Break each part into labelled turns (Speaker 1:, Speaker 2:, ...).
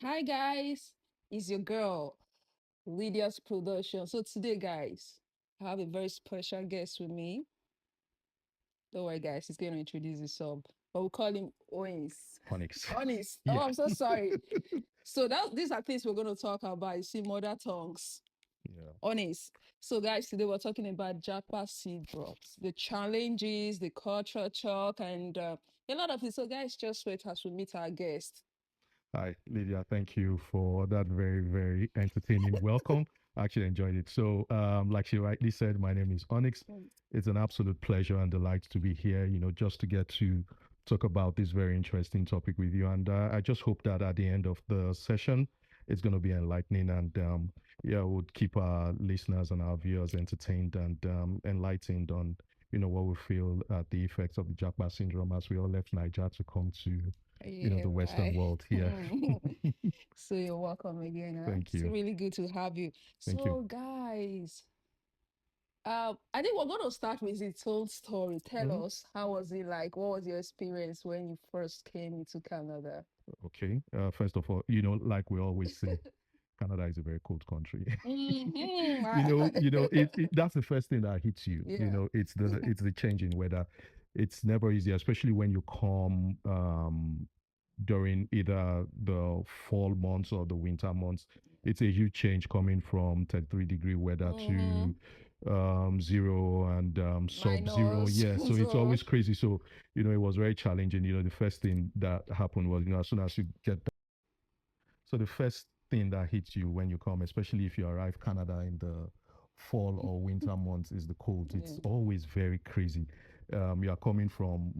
Speaker 1: Hi guys, it's your girl, Lydia's production. So today, guys, I have a very special guest with me. Don't worry, guys, he's going to introduce himself, but we'll call him Owens.
Speaker 2: Onyx.
Speaker 1: Honest. Oh,
Speaker 2: Yeah.
Speaker 1: I'm so sorry. So these are things we're going to talk about. You see, mother tongues.
Speaker 2: Yeah.
Speaker 1: Honest. So, guys, today we're talking about Japa seed drops, the challenges, the culture shock, and a lot of things. So, guys, just wait as we meet our guest.
Speaker 2: Hi, Lydia. Thank you for that very, very entertaining welcome. I actually enjoyed it. So, like she rightly said, my name is Onyx.
Speaker 1: Mm.
Speaker 2: It's an absolute pleasure and delight to be here, just to get to talk about this very interesting topic with you. And I just hope that at the end of the session, it's going to be enlightening and, yeah, would keep our listeners and our viewers entertained and enlightened on, what we feel at the effects of the Japa syndrome as we all left Niger to come to
Speaker 1: Yeah,
Speaker 2: the Western
Speaker 1: right.
Speaker 2: world here.
Speaker 1: So you're welcome again. Huh?
Speaker 2: Thank
Speaker 1: It's
Speaker 2: you.
Speaker 1: really good to have you.
Speaker 2: Thank you.
Speaker 1: So, guys, I think we're going to start with its own story.
Speaker 2: Mhm.
Speaker 1: Tell us, how was it like? What was your experience when you first came into Canada?
Speaker 2: Okay. First of all, like we always say, Canada is a very cold country.
Speaker 1: Mm-hmm.
Speaker 2: That's the first thing that hits you.
Speaker 1: Yeah.
Speaker 2: It's the change in weather. It's never easy, especially when you come during either the fall months or the winter months. It's a huge change coming from 33-degree weather
Speaker 1: Mm-hmm.
Speaker 2: to zero and sub-zero.
Speaker 1: Minus.
Speaker 2: Yeah, so it's
Speaker 1: So,
Speaker 2: always crazy. So, it was very challenging. The first thing that happened was, as soon as you get so the first thing that hits you when you come, especially if you arrive Canada in the fall or winter months, is the cold.
Speaker 1: yeah.
Speaker 2: It's always very crazy. You are coming from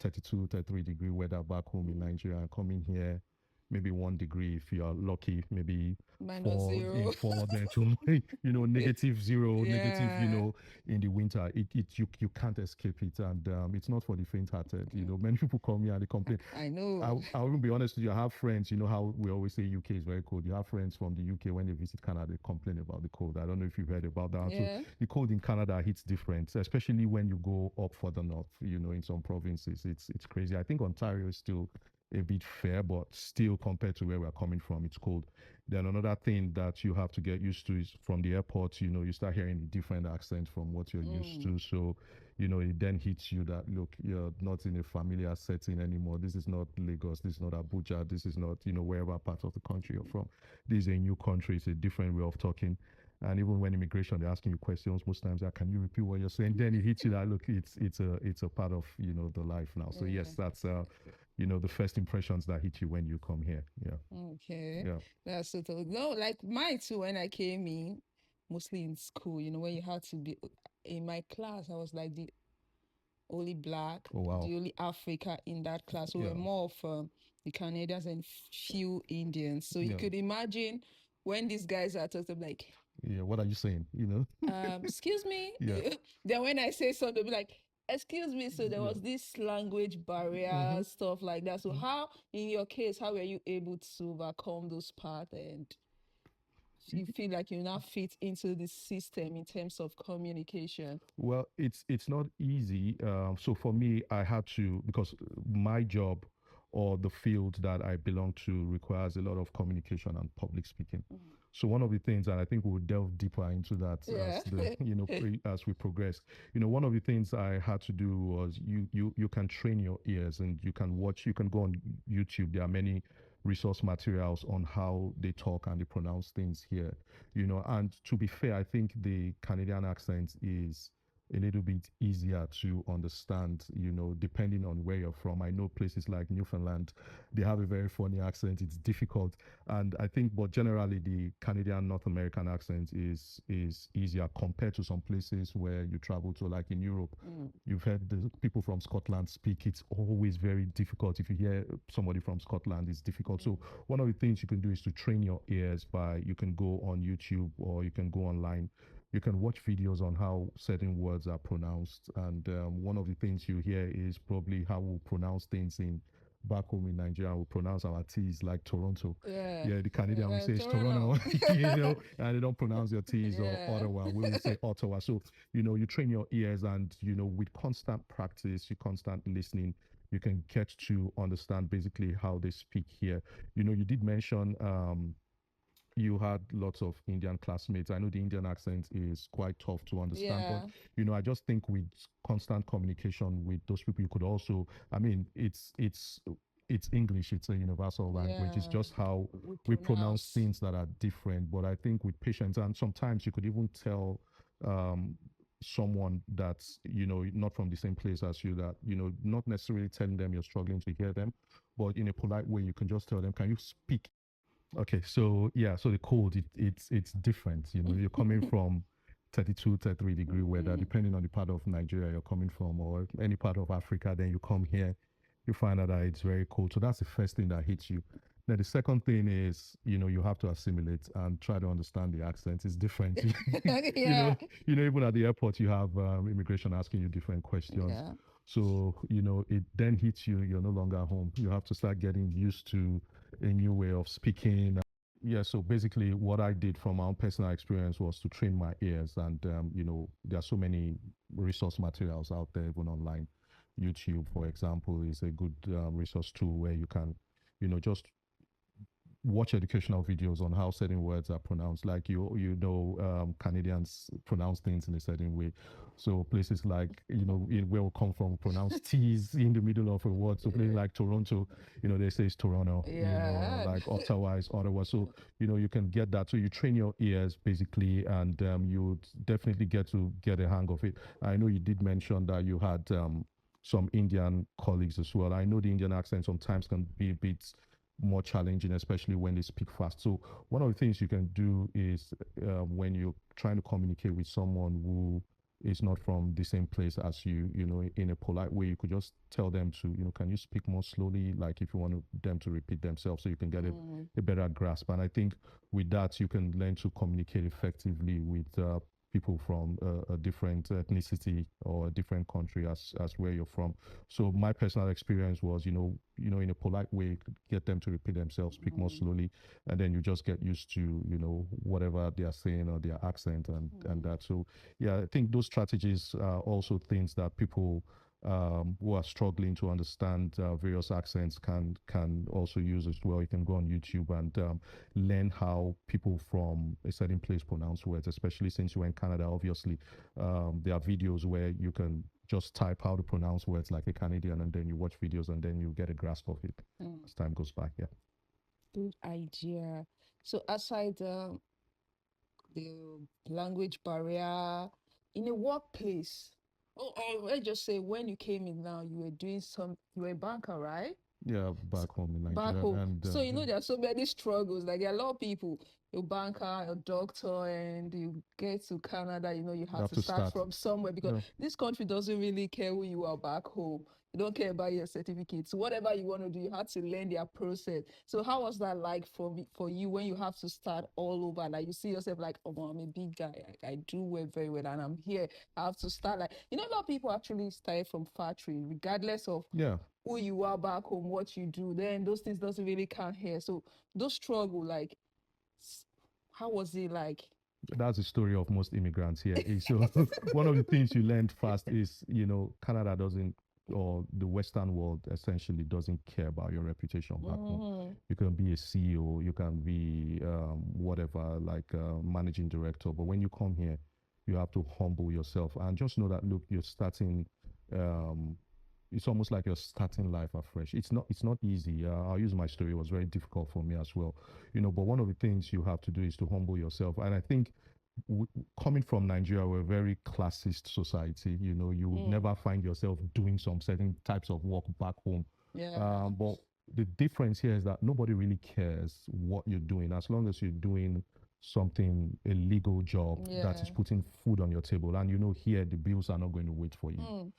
Speaker 2: 32, 33-degree weather back home in
Speaker 1: Mm.
Speaker 2: Nigeria and coming here maybe 1 degree if you are lucky, maybe
Speaker 1: Minus
Speaker 2: four in
Speaker 1: zero.
Speaker 2: fall, then to negative zero, negative,
Speaker 1: Yeah.
Speaker 2: in the winter. You can't escape it. And it's not for the faint-hearted. Many people come here and they complain.
Speaker 1: I know.
Speaker 2: I will be honest with you. I have friends, how we always say UK is very cold. You have friends from the UK when they visit Canada, they complain about the cold. I don't know if you've heard about that. So
Speaker 1: Yeah.
Speaker 2: the cold in Canada hits different, especially when you go up further north, in some provinces. It's crazy. I think Ontario is still a bit fair, but still compared to where we're coming from, it's cold. Then another thing that you have to get used to is from the airport, you start hearing a different accent from what you're used
Speaker 1: Mm.
Speaker 2: to. So it then hits you that look, you're not in a familiar setting anymore. This is not Lagos, this is not Abuja, this is not, wherever part of the country you're from. This is a new country, it's a different way of talking. And even when immigration, they're asking you questions, most times, can you repeat what you're saying? Then it hits you that look, it's a part of the life now. So
Speaker 1: Yeah.
Speaker 2: yes, that's the first impressions that hit you when you come here. Yeah,
Speaker 1: Okay.
Speaker 2: yeah,
Speaker 1: That's so totally. No, like mine too, when I came in, mostly in school, when you had to be in my class, I was like the only black,
Speaker 2: oh wow,
Speaker 1: the only Africa in that class. We
Speaker 2: yeah,
Speaker 1: were more of the Canadians and few Indians. So you
Speaker 2: yeah,
Speaker 1: could imagine when these guys are talking like,
Speaker 2: yeah. What are you saying?
Speaker 1: excuse me.
Speaker 2: Yeah,
Speaker 1: Then when I say something, they'll be like, excuse me. So there
Speaker 2: yeah.
Speaker 1: was this language barrier,
Speaker 2: Mm-hmm.
Speaker 1: stuff like that. So how, in your case, how were you able to overcome those parts and you feel like you now fit into the system in terms of communication?
Speaker 2: Well, it's not easy. So for me, I had to because my job or the field that I belong to requires a lot of communication and public speaking.
Speaker 1: Mm.
Speaker 2: So one of the things, and I think we'll delve deeper into that
Speaker 1: Yeah.
Speaker 2: as the as we progress. One of the things I had to do was you can train your ears and you can watch. You can go on YouTube. There are many resource materials on how they talk and they pronounce things here. And to be fair, I think the Canadian accent is a little bit easier to understand, depending on where you're from. I know places like Newfoundland, they have a very funny accent. It's difficult. And I think, but generally the Canadian North American accent is easier compared to some places where you travel to, like in Europe.
Speaker 1: Mm.
Speaker 2: You've heard the people from Scotland speak. It's always very difficult. If you hear somebody from Scotland, it's difficult. So one of the things you can do is to train your ears by you can go on YouTube or you can go online. You can watch videos on how certain words are pronounced, and one of the things you hear is probably how we pronounce things in back home in Nigeria. We pronounce our T's like Toronto.
Speaker 1: Yeah.
Speaker 2: Yeah, the Canadian will say it's
Speaker 1: Toronto.
Speaker 2: Toronto, and they don't pronounce your T's or
Speaker 1: Yeah.
Speaker 2: Ottawa. We will say Ottawa. So you train your ears, and with constant practice, you constant listening, you can get to understand basically how they speak here. You did mention you had lots of Indian classmates. I know the Indian accent is quite tough to understand, but
Speaker 1: Yeah.
Speaker 2: I just think with constant communication with those people, you could also, I mean, it's English, it's a universal language. It's
Speaker 1: Yeah.
Speaker 2: just how
Speaker 1: We
Speaker 2: we pronounce
Speaker 1: pronounce.
Speaker 2: things that are different. But I think with patience, and sometimes you could even tell um, someone that's not from the same place as you, that not necessarily telling them you're struggling to hear them, but in a polite way, you can just tell them, can you speak. Okay, so yeah, so the cold, it's different. You're coming from 32, 33-degree weather,
Speaker 1: Mm.
Speaker 2: depending on the part of Nigeria you're coming from, or any part of Africa. Then you come here, you find out that it's very cold. So that's the first thing that hits you. Then the second thing is, you have to assimilate and try to understand the accent. It's different. you
Speaker 1: Yeah.
Speaker 2: know, even at the airport, you have immigration asking you different questions.
Speaker 1: Yeah.
Speaker 2: So, it then hits you. You're no longer home. You have to start getting used to a new way of speaking. Yeah, so basically, what I did from my own personal experience was to train my ears, and there are so many resource materials out there, even online. YouTube, for example, is a good resource tool where you can, just watch educational videos on how certain words are pronounced. Like Canadians pronounce things in a certain way. So places like where we come from pronounce T's in the middle of a word. So places like Toronto, they say it's Toronto.
Speaker 1: Yeah.
Speaker 2: Like Ottawa is Ottawa. So you can get that. So you train your ears basically, and you definitely get to get a hang of it. I know you did mention that you had some Indian colleagues as well. I know the Indian accent sometimes can be a bit more challenging, especially when they speak fast. So one of the things you can do is when you're trying to communicate with someone who is not from the same place as you, in a polite way, you could just tell them to, can you speak more slowly? Like if you want them to repeat themselves, so you can get
Speaker 1: Mm.
Speaker 2: a better grasp. And I think with that, you can learn to communicate effectively with people from a different ethnicity or a different country as where you're from. So my personal experience was, in a polite way, get them to repeat themselves, speak more
Speaker 1: Mm.
Speaker 2: slowly, and then you just get used to, whatever they are saying or their accent and
Speaker 1: Mm.
Speaker 2: that. So yeah, I think those strategies are also things that people who are struggling to understand various accents can also use as well. You can go on YouTube and learn how people from a certain place pronounce words, especially since you're in Canada. Obviously, there are videos where you can just type how to pronounce words like a Canadian, and then you watch videos, and then you get a grasp of it
Speaker 1: Mm.
Speaker 2: as time goes by. Yeah.
Speaker 1: Good idea. So aside the language barrier in a workplace, let's just say when you came in now, you were doing you were a banker, right?
Speaker 2: Yeah, back home in
Speaker 1: Back
Speaker 2: Nigeria,
Speaker 1: home.
Speaker 2: and
Speaker 1: So there are so many struggles. Like there are a lot of people, a banker, a doctor, and you get to Canada, you
Speaker 2: you
Speaker 1: have
Speaker 2: have
Speaker 1: to
Speaker 2: to
Speaker 1: start
Speaker 2: start.
Speaker 1: from somewhere because
Speaker 2: Yeah,
Speaker 1: this country doesn't really care who you are back home. They don't care about your certificates. So whatever you want to do, you have to learn their process. So how was that like for you when you have to start all over? Like you see yourself like, oh, I'm a big guy. I do work very well, and I'm here. I have to start like a lot of people actually start from factory, regardless of
Speaker 2: yeah.
Speaker 1: who you are back home, what you do, then those things doesn't really count here. So those struggle, like, how was it like?
Speaker 2: That's the story of most immigrants here. So one of the things you learned fast is, Canada doesn't, or the Western world essentially doesn't care about your reputation back home.
Speaker 1: Mm-hmm.
Speaker 2: You can be a CEO, you can be whatever, like managing director, but when you come here, you have to humble yourself and just know that look, you're starting. Um, it's almost like you're starting life afresh. It's not easy. I'll use my story. It was very difficult for me as well, but one of the things you have to do is to humble yourself. And I think coming from Nigeria, we're a very classist society. You would
Speaker 1: Mm.
Speaker 2: never find yourself doing some certain types of work back home.
Speaker 1: Yeah.
Speaker 2: But the difference here is that nobody really cares what you're doing as long as you're doing something, a legal job that is
Speaker 1: Yeah.
Speaker 2: putting food on your table. And here the bills are not going to wait for you.
Speaker 1: Mm.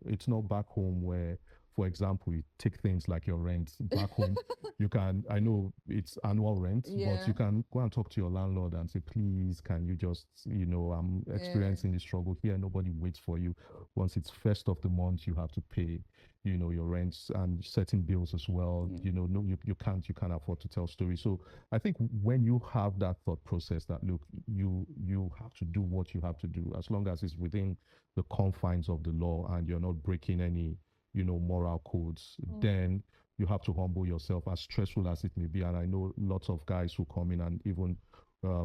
Speaker 2: It's not back home where, for example, you take things like your rent back home. You can, I know it's annual rent, but
Speaker 1: Yeah.
Speaker 2: you can go and talk to your landlord and say, please, can you just, I'm
Speaker 1: Yeah.
Speaker 2: experiencing the struggle here. Nobody waits for you. Once it's first of the month, you have to pay, your rents and certain bills as well.
Speaker 1: Mm.
Speaker 2: No, you can't afford to tell stories. So I think when you have that thought process that look, you have to do what you have to do as long as it's within the confines of the law and you're not breaking any moral codes,
Speaker 1: Mm.
Speaker 2: then you have to humble yourself, as stressful as it may be. And I know lots of guys who come in, and even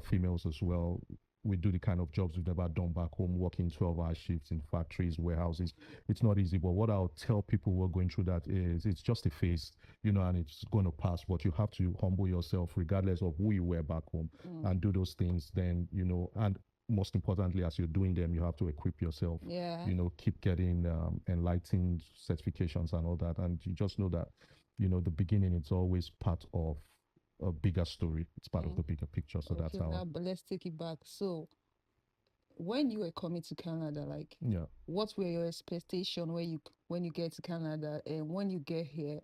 Speaker 2: females as well. We do the kind of jobs we've never done back home, working 12-hour shifts in factories, warehouses. It's not easy. But what I'll tell people who are going through that is it's just a phase, and it's going to pass. But you have to humble yourself regardless of who you were back home,
Speaker 1: Mm.
Speaker 2: and do those things. Then, and most importantly, as you're doing them, you have to equip yourself,
Speaker 1: Yeah.
Speaker 2: keep getting enlightened certifications and all that. And you just know that, the beginning, it's always part of a bigger story. It's part of
Speaker 1: Mm.
Speaker 2: the bigger picture. So that's
Speaker 1: Okay,
Speaker 2: how,
Speaker 1: now but let's take it back. So when you were coming to Canada, like
Speaker 2: yeah.
Speaker 1: what were your expectations when you get to Canada and when you get here?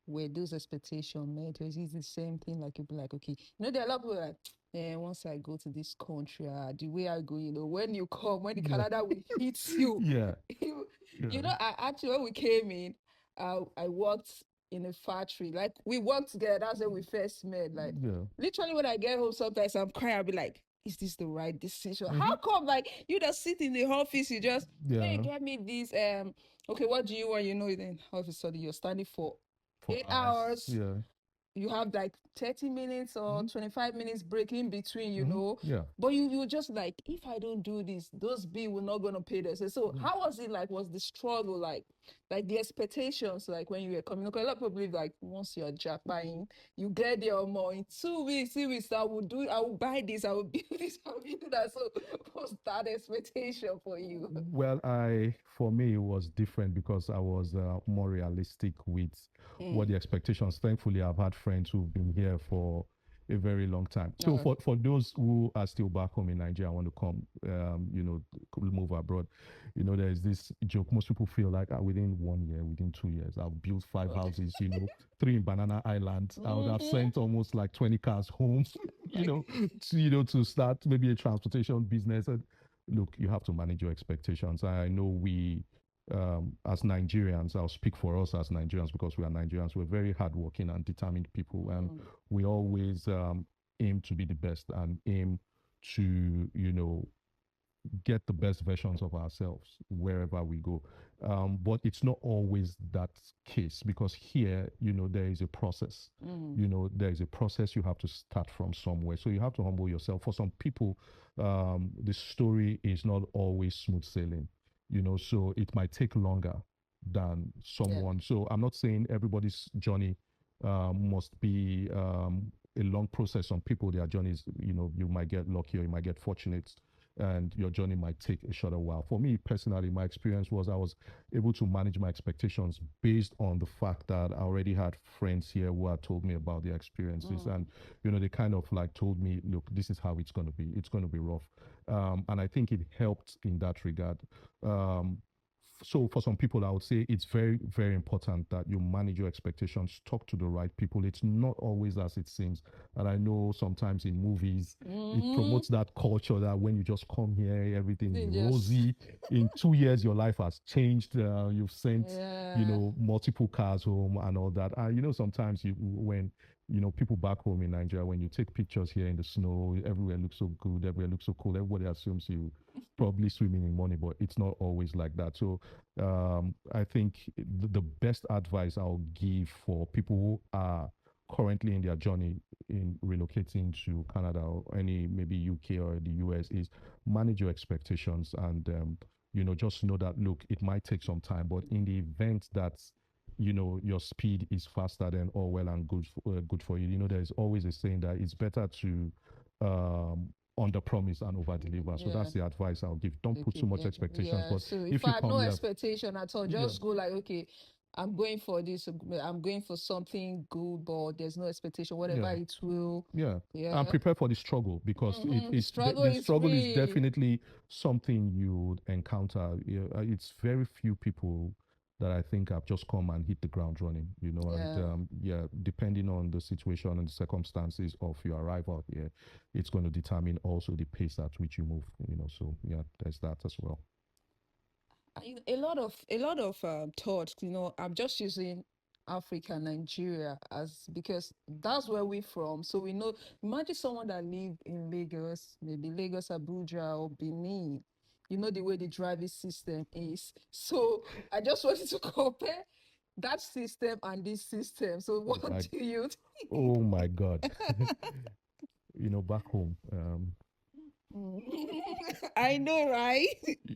Speaker 1: Were those expectations met, or is it the same thing? Like you'll be like, okay, there are a lot of people like, once I go to this country, the way I go, when you come, when the
Speaker 2: Yeah.
Speaker 1: Canada will hit you,
Speaker 2: Yeah.
Speaker 1: you,
Speaker 2: Yeah.
Speaker 1: I actually when we came in, I worked in a factory. Like we worked together. That's when we first met. Like
Speaker 2: Yeah.
Speaker 1: literally, when I get home, sometimes I'm crying. I'll be like, is this the right decision?
Speaker 2: Mm-hmm.
Speaker 1: How come like you just sit in the office, you just hey
Speaker 2: Yeah.
Speaker 1: get me this okay, what do you want? Then all of a sudden you're standing for
Speaker 2: For
Speaker 1: eight
Speaker 2: us.
Speaker 1: hours.
Speaker 2: Yeah.
Speaker 1: You have like 30 minutes or
Speaker 2: Mm-hmm.
Speaker 1: 25 minutes break in between,
Speaker 2: Mm-hmm. Yeah.
Speaker 1: but you just like, if I don't do this, those B will not gonna pay this. So
Speaker 2: Mm.
Speaker 1: how was it like? Was the struggle like the expectations, like when you were coming? Okay, a lot of people believe like once you're Japan, you get there or more in 2 weeks, 3 weeks, I will buy this, I will build this, I will do that. So what's that expectation for you?
Speaker 2: Well, for me, it was different because I was more realistic with what
Speaker 1: Mm.
Speaker 2: the expectations. Thankfully, I've had friends who've been here for a very long time. So
Speaker 1: Uh,
Speaker 2: for those who are still back home in Nigeria, want to come, move abroad. There's this joke. Most people feel like within 1 year, within 2 years, I've built 5 houses. Three in Banana Island. I would have
Speaker 1: mm-hmm.
Speaker 2: sent almost like 20 cars home.
Speaker 1: Like,
Speaker 2: To start maybe a transportation business. And look, you have to manage your expectations. I know we, as Nigerians, I'll speak for us as Nigerians because we are Nigerians. We're very hardworking and determined people, and
Speaker 1: mm,
Speaker 2: we always aim to be the best and aim to, get the best versions of ourselves wherever we go. But it's not always that case because here, there is a process.
Speaker 1: mm,
Speaker 2: There is a process you have to start from somewhere. So you have to humble yourself. For some people, the story is not always smooth sailing, so it might take longer than
Speaker 1: yeah.
Speaker 2: someone. So I'm not saying everybody's journey must be a long process. Some people, their journeys, you might get lucky or you might get fortunate and your journey might take a shorter while. For me personally, my experience was I was able to manage my expectations based on the fact that I already had friends here who had told me about their experiences.
Speaker 1: Mm,
Speaker 2: And, they kind of like told me, look, this is how it's going to be. It's going to be rough. And I think it helped in that regard. Um, so for some people, I would say it's very, very important that you manage your expectations, talk to the right people. It's not always as it seems. And I know sometimes in movies, it
Speaker 1: mm-hmm.
Speaker 2: promotes that culture that when you just come here, everything is
Speaker 1: They just
Speaker 2: rosy. In 2 years, your life has changed. You've sent,
Speaker 1: yeah.
Speaker 2: multiple cars home and all that. And sometimes when people back home in Nigeria, when you take pictures here in the snow, everywhere looks so good, everywhere looks so cool. Everybody assumes you probably swimming in money, but it's not always like that. So I think the best advice I'll give for people who are currently in their journey in relocating to Canada or any maybe UK or the US is manage your expectations and just know that look, it might take some time, but in the event that your speed is faster than all well and good for you. There's always a saying that it's better to under promise and over deliver. So
Speaker 1: Yeah.
Speaker 2: that's the advice I'll give. Don't put too
Speaker 1: Okay.
Speaker 2: much
Speaker 1: Yeah.
Speaker 2: expectations,
Speaker 1: Yeah.
Speaker 2: but
Speaker 1: So if
Speaker 2: if you
Speaker 1: I have no
Speaker 2: come here,
Speaker 1: expectation at all,
Speaker 2: yeah,
Speaker 1: just go like, okay, I'm going for this. I'm going for something good, but there's no expectation. Whatever
Speaker 2: yeah.
Speaker 1: it will.
Speaker 2: Yeah, and
Speaker 1: Yeah.
Speaker 2: prepare for the struggle because
Speaker 1: Mm-hmm. Struggle
Speaker 2: the
Speaker 1: is
Speaker 2: struggle is
Speaker 1: free.
Speaker 2: definitely something you encounter. Yeah, it's very few people that I think have just come and hit the ground running. And
Speaker 1: Yeah.
Speaker 2: yeah, depending on the situation and the circumstances of your arrival here, it's going to determine also the pace at which you move. So yeah, there's that as well.
Speaker 1: A lot of thoughts. I'm just using Africa, Nigeria as because that's where we're from. So we know. Imagine someone that lived in Lagos, maybe Lagos, Abuja, or Benin. you know the way the driving system is. So I just wanted to compare that system and this system. So
Speaker 2: Oh
Speaker 1: what
Speaker 2: my,
Speaker 1: do you
Speaker 2: oh my God. Back home,
Speaker 1: I know, right?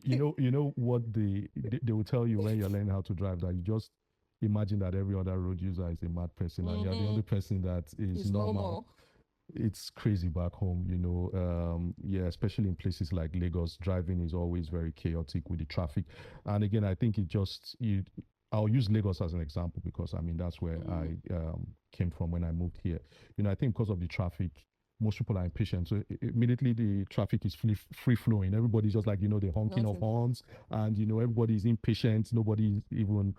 Speaker 2: you know what they will tell you when you're learning how to drive, that you just imagine that every other road user is a mad person and you're the
Speaker 1: Mm-hmm.
Speaker 2: only person that is
Speaker 1: It's
Speaker 2: normal.
Speaker 1: normal.
Speaker 2: It's crazy back home, yeah, especially in places like Lagos. Driving is always very chaotic with the traffic. And again, I think I'll use Lagos as an example because I mean that's where
Speaker 1: Mm.
Speaker 2: I came from when I moved here. I think because of the traffic, most people are impatient. So immediately the traffic is free flowing. Everybody's just like, the honking of
Speaker 1: Nothing.
Speaker 2: horns, and everybody's impatient. Nobody's even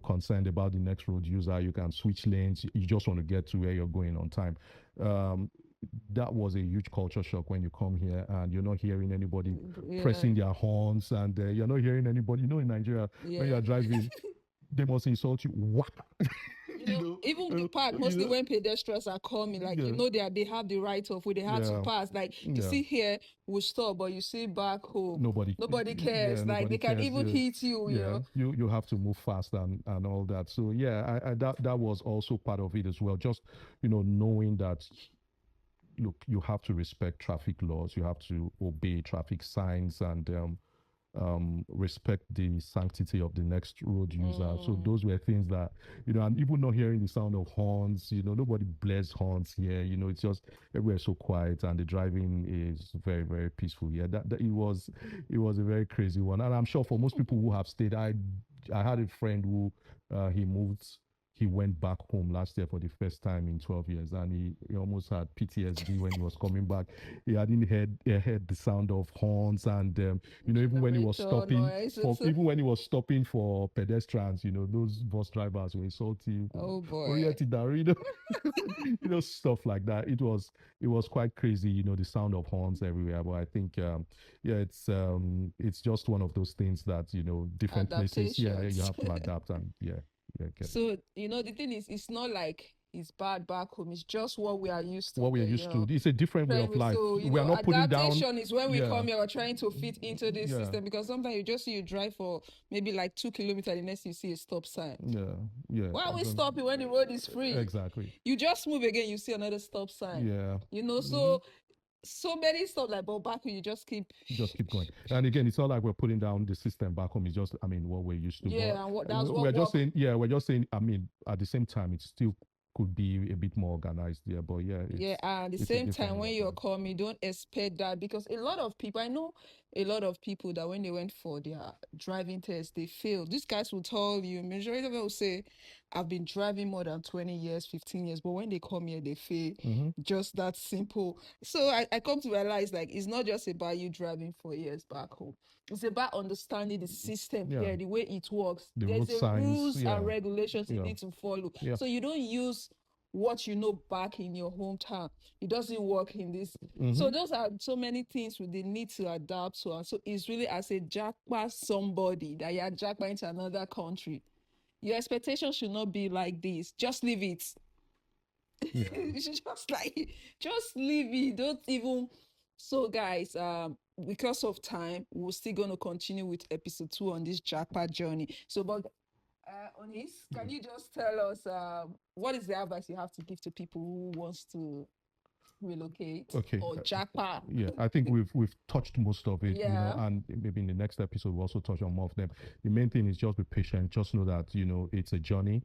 Speaker 2: concerned about the next road user. You can switch lanes. You just want to get to where you're going on time. um, that was a huge culture shock when you come here and you're not hearing anybody
Speaker 1: Yeah,
Speaker 2: pressing their horns, and you're not hearing anybody. In Nigeria, when
Speaker 1: yeah.
Speaker 2: you're driving, they must insult you. What?
Speaker 1: Even the part
Speaker 2: You
Speaker 1: mostly
Speaker 2: know,
Speaker 1: when pedestrians are coming, like
Speaker 2: yeah,
Speaker 1: they have the right of way, they have to
Speaker 2: yeah,
Speaker 1: pass. Like you
Speaker 2: yeah.
Speaker 1: see here, we stop, but you see back home,
Speaker 2: Nobody,
Speaker 1: nobody
Speaker 2: yeah,
Speaker 1: cares. Like
Speaker 2: nobody
Speaker 1: they can
Speaker 2: cares.
Speaker 1: even
Speaker 2: Yeah,
Speaker 1: hit you,
Speaker 2: yeah. You have to move fast and all that. So yeah, that was also part of it as well. Just knowing that, look, you have to respect traffic laws, you have to obey traffic signs, and respect the sanctity of the next road user. So
Speaker 1: Mm.
Speaker 2: those were things that, and even not hearing the sound of horns, nobody blares horns here. It's just everywhere so quiet, and the driving is very, very peaceful. Yeah, that it was a very crazy one. And I'm sure for most people who have stayed, I had a friend who he went back home last year for the first time in 12 years, and he almost had PTSD when he was coming back. He hadn't heard the sound of horns, and even when he was
Speaker 1: Generator
Speaker 2: stopping
Speaker 1: noise.
Speaker 2: for even when he was stopping for pedestrians, those bus drivers will insult you.
Speaker 1: Oh boy.
Speaker 2: Oriented Dari, stuff like that. It was quite crazy, the sound of horns everywhere. But I think, yeah, it's just one of those things that, different places, yeah, you
Speaker 1: Adaptations.
Speaker 2: have to adapt, and yeah, yeah, get it.
Speaker 1: So, the thing is, it's not like it's bad back home. It's just what we are used to
Speaker 2: What we are
Speaker 1: here,
Speaker 2: used to, it's a different way of
Speaker 1: Primary.
Speaker 2: life.
Speaker 1: So,
Speaker 2: We are not putting down,
Speaker 1: adaptation is when we
Speaker 2: yeah,
Speaker 1: come here, we're trying to fit into this
Speaker 2: yeah,
Speaker 1: system because sometimes you just see you drive for maybe like 2 kilometers, the next you see a stop sign.
Speaker 2: yeah, yeah.
Speaker 1: Why are we stopping when the road is free?
Speaker 2: Exactly.
Speaker 1: You just move again, you see another stop sign.
Speaker 2: Yeah.
Speaker 1: So many stuff like, but back when you just keep,
Speaker 2: Just keep going. And again, it's not like we're putting down the system back home. It's just, I mean, what we're used to. But
Speaker 1: yeah, and that's
Speaker 2: we're
Speaker 1: what
Speaker 2: just
Speaker 1: work.
Speaker 2: saying, yeah, we're just saying, I mean, at the same time, it still could be a bit more organized there. But yeah,
Speaker 1: Yeah, and at the
Speaker 2: it's a
Speaker 1: same
Speaker 2: different
Speaker 1: time,
Speaker 2: way
Speaker 1: when
Speaker 2: of
Speaker 1: you're
Speaker 2: life.
Speaker 1: coming, don't expect that because a lot of people, I know a lot of people that when they went for their driving test, they failed. These guys will tell you, majority of them will say, I've been driving more than 20 years, 15 years, but when they come here, they fail.
Speaker 2: Mm-hmm.
Speaker 1: Just that simple. So I come to realize like it's not just about you driving for years back home. It's about understanding the system
Speaker 2: Yeah.
Speaker 1: here, the way it works.
Speaker 2: The
Speaker 1: There's
Speaker 2: road
Speaker 1: a
Speaker 2: signs.
Speaker 1: rules
Speaker 2: Yeah.
Speaker 1: and regulations you
Speaker 2: Yeah.
Speaker 1: need to follow.
Speaker 2: Yeah.
Speaker 1: So you don't use what you know back in your hometown. It doesn't work in this.
Speaker 2: Mm-hmm.
Speaker 1: So those are so many things we they need to adapt to. And so it's really as a jackpot somebody that you're jackpot into another country. Your expectation should not be like this. Just leave it.
Speaker 2: Yeah.
Speaker 1: You should just leave it. Don't even. So guys, because of time, we're still gonna continue with episode 2 on this jackpot journey. So but Onis, can you just tell us what is the advice you have to give to people who wants to relocate
Speaker 2: Okay.
Speaker 1: or jackpot?
Speaker 2: Yeah, I think we've touched most of it,
Speaker 1: Yeah.
Speaker 2: and maybe in the next episode we'll also touch on more of them. The main thing is just be patient. Just know that it's a journey.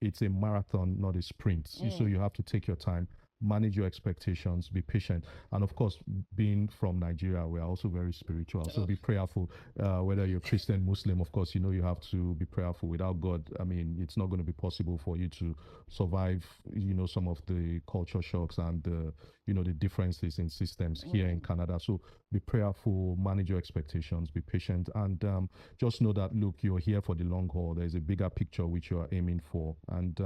Speaker 2: It's a marathon, not a sprint. So you have to take your time, manage your expectations, be patient, and of course, being from Nigeria, we are also very spiritual. So be prayerful. Whether you're Christian, Muslim, of course, you have to be prayerful. Without God, I mean, it's not going to be possible for you to survive. Some of the culture shocks and the differences in systems here in Canada. So be prayerful, manage your expectations, be patient, and just know that look, you're here for the long haul. There's a bigger picture which you are aiming for, and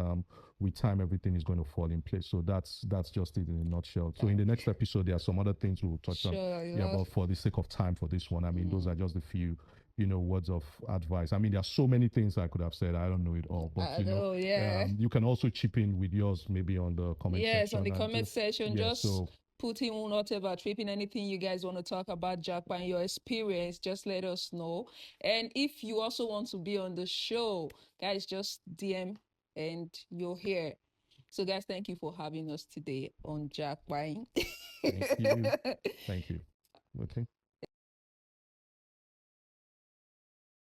Speaker 2: with time, everything is going to fall in place. So that's just it in a nutshell. So in the next episode, there are some other things we'll touch on.
Speaker 1: Sure,
Speaker 2: Yeah, but for the sake of time for this one, I mean, those are just a few words of advice. I mean, there are so many things I could have said. I don't know it all, but
Speaker 1: I know, yeah.
Speaker 2: you can also chip in with yours maybe on the comment
Speaker 1: Yes,
Speaker 2: section.
Speaker 1: on the
Speaker 2: and
Speaker 1: comment
Speaker 2: just,
Speaker 1: section,
Speaker 2: yeah,
Speaker 1: just
Speaker 2: so
Speaker 1: putting on whatever, tripping, anything you guys want to talk about Japa and your experience, just let us know. And if you also want to be on the show, guys, just DM and you're here. So, guys, thank you for having us today on Japa.
Speaker 2: Thank you. Thank you. Okay.